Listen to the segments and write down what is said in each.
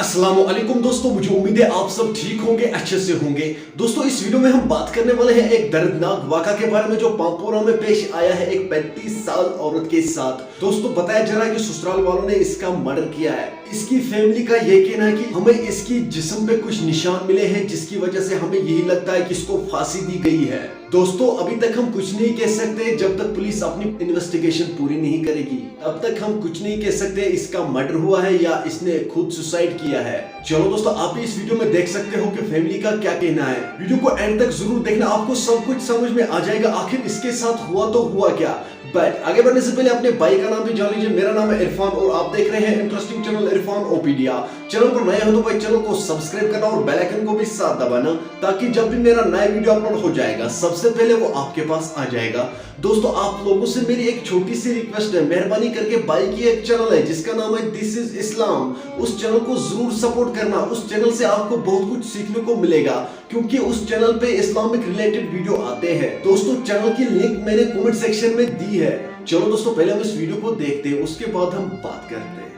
अस्सलामुअलैकुम दोस्तों, मुझे उम्मीद है आप सब ठीक होंगे, अच्छे से होंगे। दोस्तों इस वीडियो में हम बात करने वाले हैं एक दर्दनाक वाक़ा के बारे में जो पामपोरा में पेश आया है एक 35 साल औरत के साथ। दोस्तों बताया जा रहा है कि ससुराल वालों ने इसका मर्डर किया है। इसकी फैमिली का ये कहना है कि हमें इसकी जिस्म पे कुछ निशान मिले हैं जिसकी वजह से हमें यही लगता है कि इसको फांसी दी गई है। दोस्तों अभी तक हम कुछ नहीं कह सकते जब तक पुलिस अपनी इन्वेस्टिगेशन पूरी नहीं करेगी, तब तक हम कुछ नहीं कह सकते इसका मर्डर हुआ है या इसने खुद सुसाइड किया है। चलो दोस्तों आप भी इस वीडियो में देख सकते हो कि फैमिली का क्या कहना है। वीडियो को एंड तक जरूर देखना, आपको सब कुछ समझ में आ जाएगा आखिर इसके साथ हुआ तो हुआ क्या। बट आगे बढ़ने से पहले अपने भाई का नाम भी जान लीजिए। मेरा नाम है इरफान और आप देख रहे हैं इंटरेस्टिंग चैनल इरफान ओपीडिया। चैनल पर नए हो तो भाई चैनल को सब्सक्राइब करना और बेल आइकन को भी साथ दबाना ताकि जब भी मेरा नया वीडियो अपलोड हो जाएगा सबसे पहले वो आपके पास आ जाएगा। दोस्तों आप लोगों से मेरी एक छोटी सी रिक्वेस्ट है, मेहरबानी करके भाई की एक चैनल है जिसका नाम है दिस इज इस्लाम, उस चैनल को जरूर सपोर्ट करना। उस चैनल से आपको बहुत कुछ सीखने को मिलेगा क्योंकि उस चैनल पे इस्लामिक रिलेटेड वीडियो आते हैं। दोस्तों चैनल की लिंक मैंने कमेंट सेक्शन में दी है। चलो दोस्तों पहले हम इस वीडियो को देखते हैं, उसके बाद हम बात करते हैं।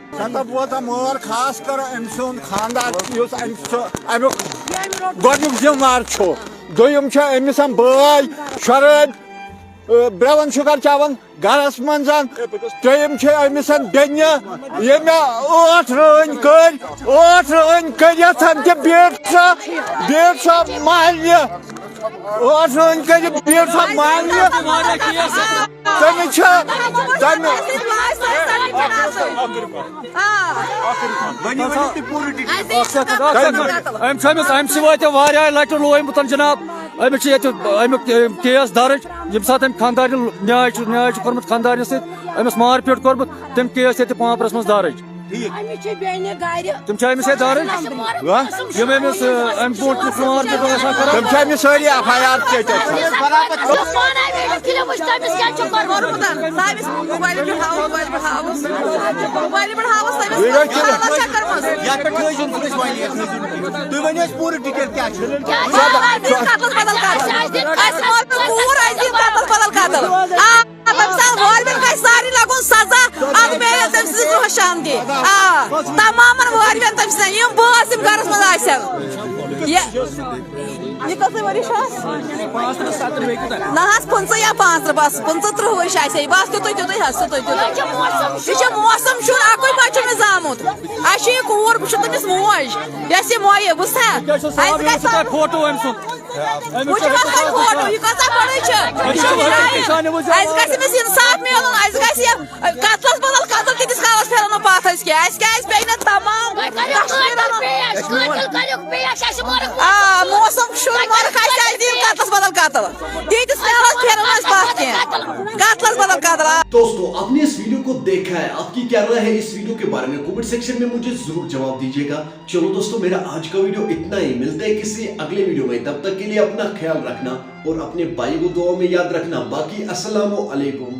मोर खास कर खानदार गोडनुक जिम्मेवार दोयम अमिस बाई शराब ब्रेवन शुगर चवन गरस मज त्रेयम अमिस बेन ये 8 रन कर बेट सा महल्य 8 रन कर बेट सा महल्य लटि लोमत जनाब अमिक केस दर्ज ये सात खानदार न्याय कोर्मुत खानदार समिस मारपीट कोर्मुत तम केस ये पांपरस मज दर्ज तम अमिस दर्ज तम सारी FIR पंच या 5 बस 35 वर्ष बस मौसम अक बच्चे में जामुत कूर बस तमिस मोज यस मोये फोटो इंसाफ मिल कतलस बदल कतल किस कालस फेरन पथ तमाम मौसम कतलस बदल कतल तीस कालस फेरन पथ कतलस बदल कतल। दोस्तों आपने इस वीडियो को देखा है, आपकी क्या राय है इस वीडियो के बारे में कमेंट सेक्शन में मुझे जरूर जवाब दीजिएगा। चलो दोस्तों मेरा आज का वीडियो इतना ही, मिलते हैं किसी अगले वीडियो में, तब तक के लिए अपना ख्याल रखना और अपने भाई को दुआ में याद रखना। बाकी अस्सलामु अलैकुम।